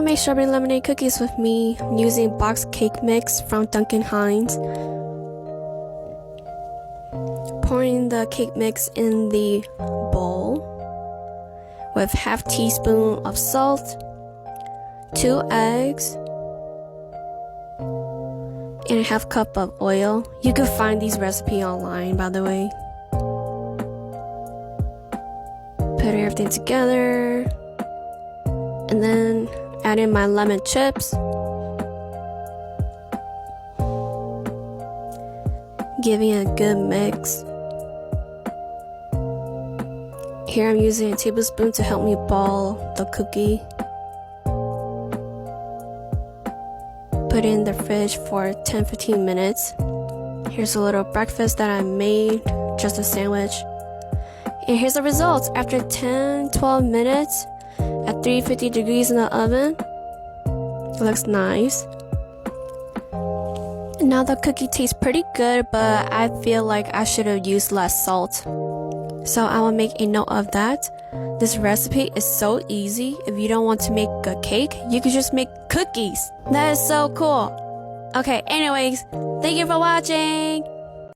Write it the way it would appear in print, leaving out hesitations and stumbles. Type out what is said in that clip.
make strawberry lemonade cookies with me. I'm using boxed cake mix from Duncan Hines. Pouring the cake mix in the bowl with half teaspoon of salt, 2 eggs, and a half cup of oil. You can find these recipes online, by the way. Put everything together, and then add in my lemon chips. Giving a good mix. Here I'm using a tablespoon to help me ball the cookie. Put it in the fridge for 10-15 minutes. Here's a little breakfast that I made, just a sandwich. And here's the results after 10-12 minutes at 350 degrees in the oven. It looks nice. Now the cookie tastes pretty good, but I feel like I should have used less salt. So I will make a note of that. This recipe is so easy. If you don't want to make a cake, you can just make cookies. That is so cool. Okay, anyways, thank you for watching.